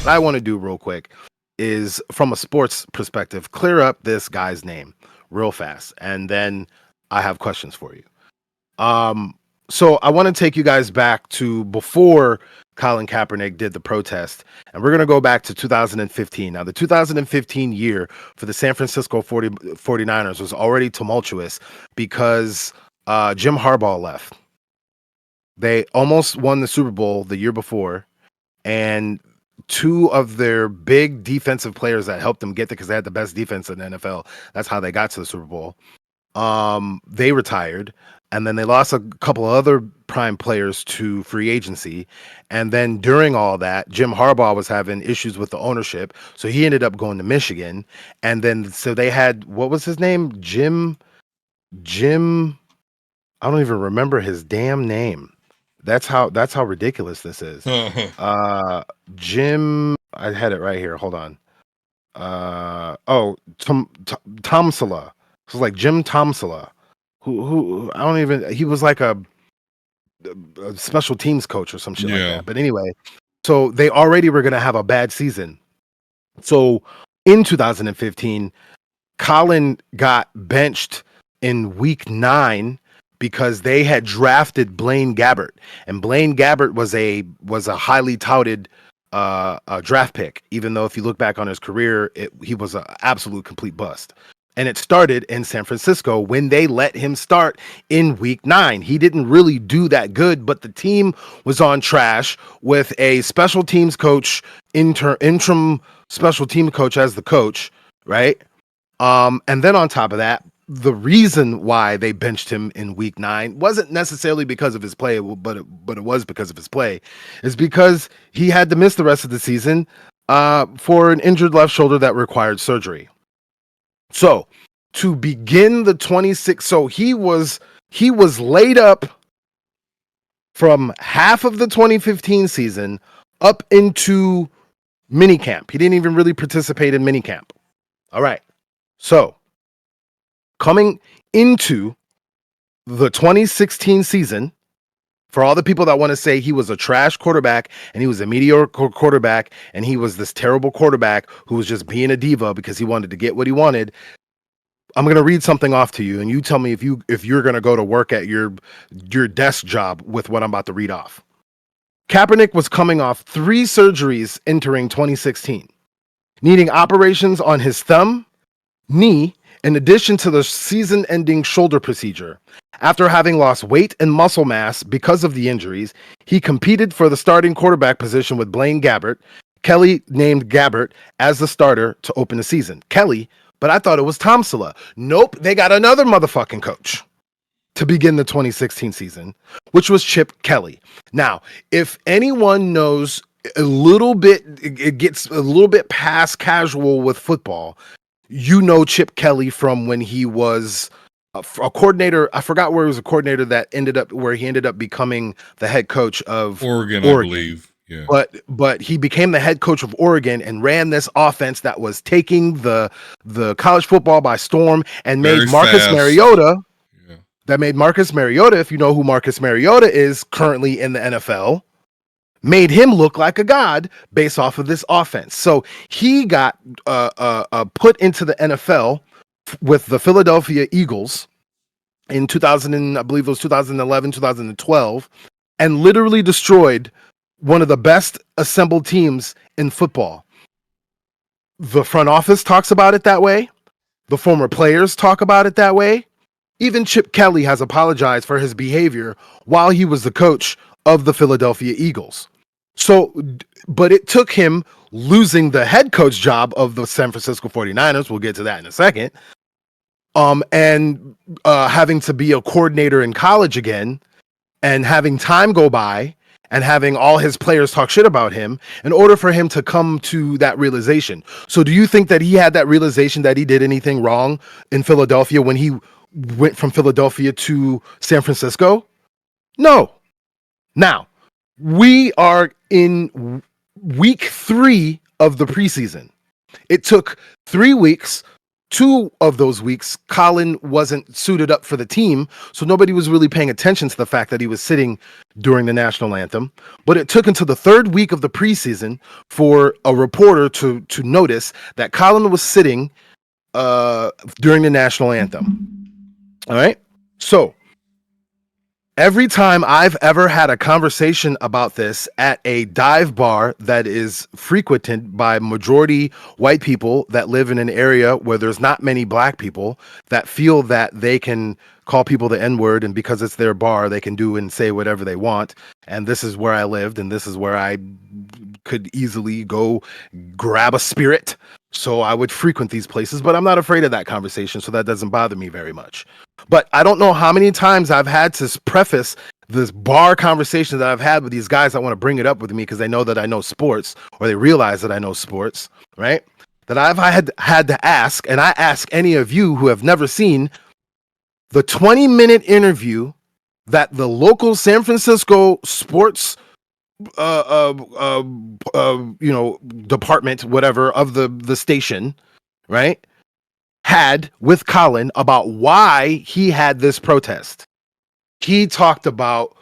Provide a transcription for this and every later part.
what I want to do real quick is, from a sports perspective, clear up this guy's name real fast, and then I have questions for you. Um, so I want to take you guys back to before Colin Kaepernick did the protest, and we're going to go back to 2015. Now, the 2015 year for the San Francisco 49ers was already tumultuous because Jim Harbaugh left. They almost won the Super Bowl the year before, and two of their big defensive players that helped them get there, because they had the best defense in the NFL. That's how they got to the Super Bowl. They retired, and then they lost a couple of other prime players to free agency. And then during all that, Jim Harbaugh was having issues with the ownership, so he ended up going to Michigan. And then so they had, what was his name? Jim. I don't even remember his damn name. That's how ridiculous this is. Jim. I had it right here. Hold on. Tomsula. It was like Jim Tomsula, who I don't even. He was like a special teams coach or some shit like that. But anyway, so they already were gonna have a bad season. So in 2015, Colin got benched in week 9 because they had drafted Blaine Gabbert, and Blaine Gabbert was a highly touted draft pick, even though if you look back on his career, he was an absolute complete bust. And it started in San Francisco when they let him start in week 9. He didn't really do that good, but the team was on trash with a special teams coach, interim special team coach as the coach, right? And then on top of that, the reason why they benched him in week 9 wasn't necessarily because of his play, but it was because of his play, is because he had to miss the rest of the season for an injured left shoulder that required surgery. So to begin the 26, so he was laid up from half of the 2015 season up into minicamp. He didn't even really participate in minicamp. All right. So coming into the 2016 season, for all the people that want to say he was a trash quarterback and he was a mediocre quarterback and he was this terrible quarterback who was just being a diva because he wanted to get what he wanted, I'm going to read something off to you, and you tell me if you're going to go to work at your desk job with what I'm about to read off. Kaepernick was coming off 3 surgeries entering 2016, needing operations on his thumb, knee, in addition to the season-ending shoulder procedure. After having lost weight and muscle mass because of the injuries, he competed for the starting quarterback position with Blaine Gabbert. Kelly named Gabbert as the starter to open the season. Kelly, but I thought it was Tomsula. Nope, they got another motherfucking coach to begin the 2016 season, which was Chip Kelly. Now, if anyone knows a little bit, it gets a little bit past casual with football, you know Chip Kelly from when he was a coordinator. I forgot where he was a coordinator that ended up becoming the head coach of Oregon. I believe. Yeah. But he became the head coach of Oregon and ran this offense that was taking the college football by storm and made Marcus Mariota. Yeah. That made Marcus Mariota, if you know who Marcus Mariota is currently in the NFL, made him look like a god based off of this offense. So he got put into the NFL with the Philadelphia Eagles in 2000, I believe it was 2011, 2012, and literally destroyed one of the best assembled teams in football. The front office talks about it that way. The former players talk about it that way. Even Chip Kelly has apologized for his behavior while he was the coach of the Philadelphia Eagles. So, but it took him losing the head coach job of the San Francisco 49ers, we'll get to that in a second, and having to be a coordinator in college again, and having time go by, and having all his players talk shit about him in order for him to come to that realization. So do you think that he had that realization that he did anything wrong in Philadelphia when he went from Philadelphia to San Francisco? No. Now, we are in week 3 of the preseason. It took 3 weeks 2 of those weeks, Colin wasn't suited up for the team, so nobody was really paying attention to the fact that he was sitting during the national anthem. But it took until the 3rd week of the preseason for a reporter to notice that Colin was sitting during the national anthem. All right. So every time I've ever had a conversation about this at a dive bar that is frequented by majority white people that live in an area where there's not many black people that feel that they can call people the N-word, and because it's their bar, they can do and say whatever they want. And this is where I lived, and this is where I could easily go grab a spirit. So I would frequent these places, but I'm not afraid of that conversation, so that doesn't bother me very much. But I don't know how many times I've had to preface this bar conversation that I've had with these guys that want to bring it up with me because they know that I know sports, or they realize that I know sports, right? That I've had to ask, and I ask any of you who have never seen the 20-minute interview that the local San Francisco sports department, whatever, of the station, right, had with Colin about why he had this protest. He talked about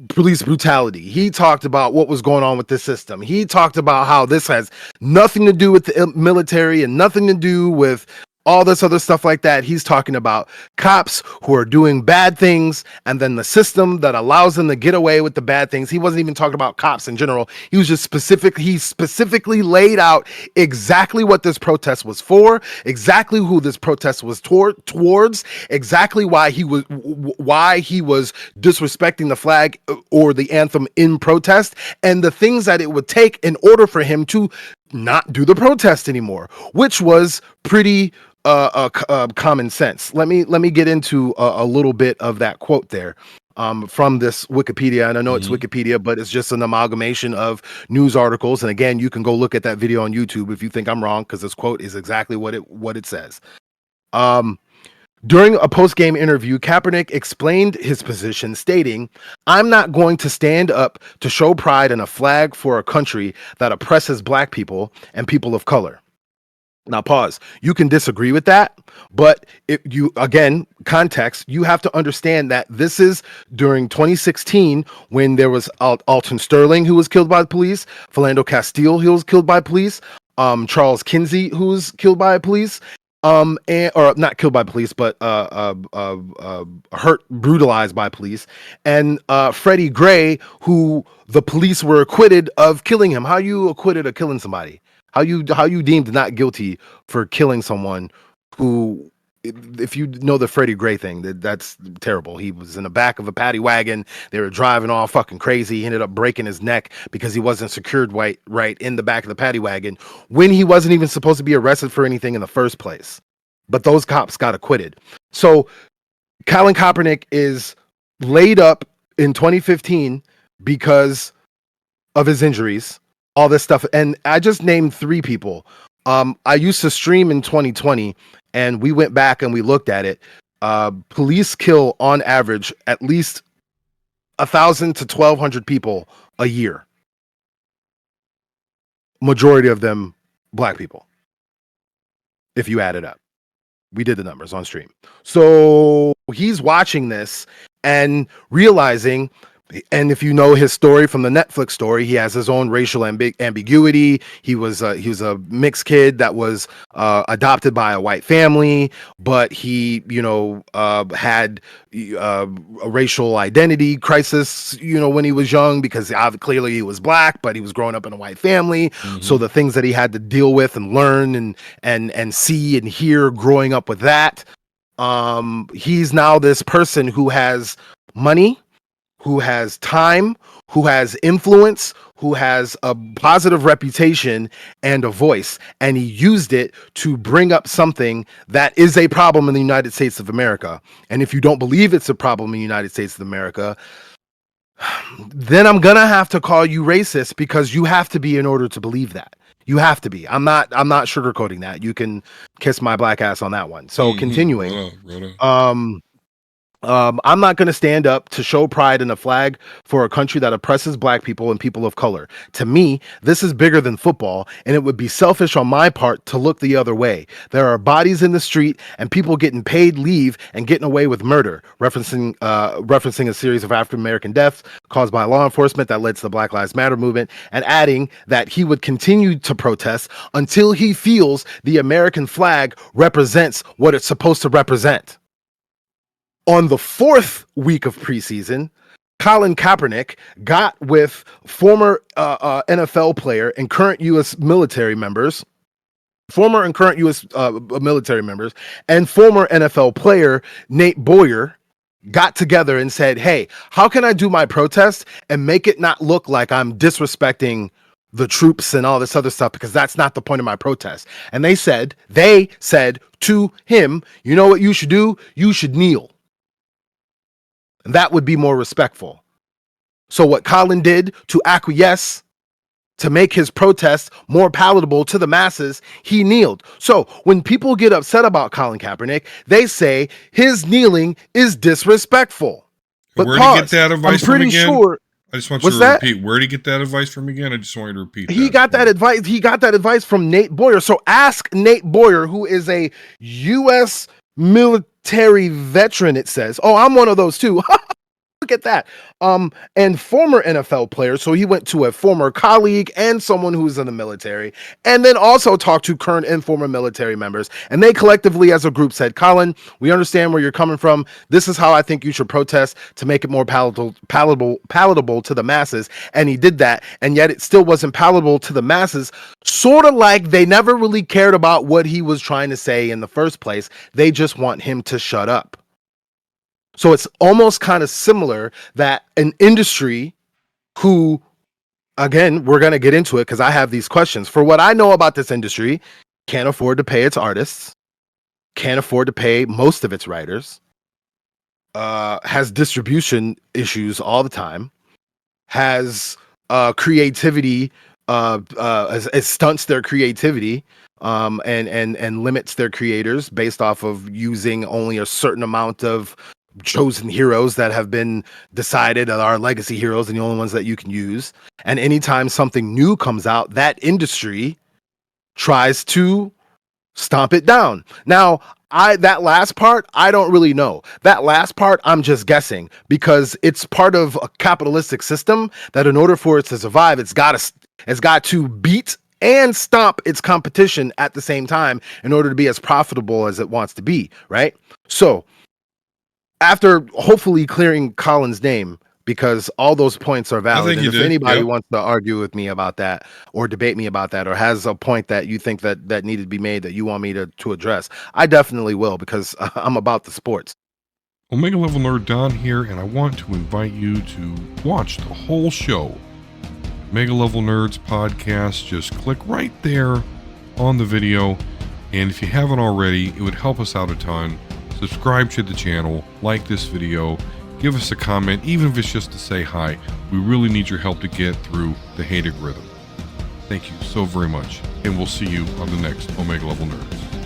police brutality. He talked about what was going on with the system. He talked about how this has nothing to do with the military and nothing to do with all this other stuff like that. He's talking about cops who are doing bad things and then the system that allows them to get away with the bad things. He wasn't even talking about cops in general. He was just he specifically laid out exactly what this protest was for, exactly who this protest was towards, exactly why he was disrespecting the flag or the anthem in protest, and the things that it would take in order for him to not do the protest anymore, which was pretty common sense. Let me get into a little bit of that quote there from this Wikipedia. And I know it's Wikipedia, but it's just an amalgamation of news articles. And again, you can go look at that video on YouTube if you think I'm wrong, because this quote is exactly what it says. During a post-game interview, Kaepernick explained his position, stating, "I'm not going to stand up to show pride in a flag for a country that oppresses black people and people of color." Now pause. You can disagree with that, but again, context, you have to understand that this is during 2016 when there was Alton Sterling, who was killed by the police, Philando Castile, who was killed by police, Charles Kinsey, who was killed by police, or not killed by police, but brutalized by police, and Freddie Gray, who the police were acquitted of killing him. How you acquitted of killing somebody? How you deemed not guilty for killing someone who, if you know the Freddie Gray thing, that's terrible. He was in the back of a paddy wagon. They were driving all fucking crazy. He ended up breaking his neck because he wasn't secured right in the back of the paddy wagon when he wasn't even supposed to be arrested for anything in the first place. But those cops got acquitted. So Colin Kaepernick is laid up in 2015 because of his injuries, all this stuff. And I just named 3 people. I used to stream in 2020, and we went back and we looked at it. Police kill on average at least 1,000 to 1,200 people a year. Majority of them black people, if you add it up. We did the numbers on stream. So he's watching this and realizing, and if you know his story from the Netflix story, he has his own racial ambiguity. He was a mixed kid that was adopted by a white family, but he had a racial identity crisis when he was young, because clearly he was black, but he was growing up in a white family. So the things that he had to deal with and learn and see and hear growing up with that, he's now this person who has money, who has time, who has influence, who has a positive reputation and a voice. And he used it to bring up something that is a problem in the United States of America. And if you don't believe it's a problem in the United States of America, then I'm going to have to call you racist, because you have to be in order to believe that. You have to be. I'm not sugarcoating that. You can kiss my black ass on that one. So continuing. I'm not going to stand up to show pride in a flag for a country that oppresses black people and people of color. To me, this is bigger than football, and it would be selfish on my part to look the other way. There are bodies in the street and people getting paid leave and getting away with murder, referencing a series of African American deaths caused by law enforcement that led to the Black Lives Matter movement, and adding that he would continue to protest until he feels the American flag represents what it's supposed to represent. On the 4th week of preseason, Colin Kaepernick got with former NFL player and current U.S. military members, and former NFL player Nate Boyer got together and said, "Hey, how can I do my protest and make it not look like I'm disrespecting the troops and all this other stuff, because that's not the point of my protest?" And they said to him, "You know what you should do? You should kneel. And that would be more respectful." So what Colin did to acquiesce, to make his protest more palatable to the masses, he kneeled. So when people get upset about Colin Kaepernick, they say his kneeling is disrespectful. But where did he get that advice from again? Sure, I just want you to repeat. Where did he get that advice from again? I just want you to repeat. He got that advice from Nate Boyer. So ask Nate Boyer, who is a U.S. military veteran, it says. Oh, I'm one of those too. Look at that. And former NFL player. So he went to a former colleague and someone who's in the military, and then also talked to current and former military members. And they collectively, as a group, said, "Colin, we understand where you're coming from. This is how I think you should protest to make it more palatable to the masses." And he did that, and yet it still wasn't palatable to the masses. Sort of like they never really cared about what he was trying to say in the first place. They just want him to shut up. So it's almost kind of similar that an industry who, again, we're going to get into it because I have these questions. For what I know about this industry, can't afford to pay its artists, can't afford to pay most of its writers, has distribution issues all the time, has creativity, it stunts their creativity, and limits their creators based off of using only a certain amount of chosen heroes that have been decided are legacy heroes and the only ones that you can use. And anytime something new comes out, that industry tries to stomp it down. Now, that last part, I don't really know. That last part, I'm just guessing, because it's part of a capitalistic system that in order for it to survive, it's got to beat and stomp its competition at the same time in order to be as profitable as it wants to be, right? So after hopefully clearing Colin's name, because all those points are valid, and if anybody wants to argue with me about that or debate me about that or has a point that you think that needed to be made that you want me to address, I definitely will, because I'm about the sports. Omega Level Nerd Don here, and I want to invite you to watch the whole show. Omega Level Nerds podcast. Just click right there on the video, and if you haven't already, it would help us out a ton. Subscribe to the channel, like this video, give us a comment, even if it's just to say hi. We really need your help to get through the hated rhythm. Thank you so very much, and we'll see you on the next Omega Level Nerds.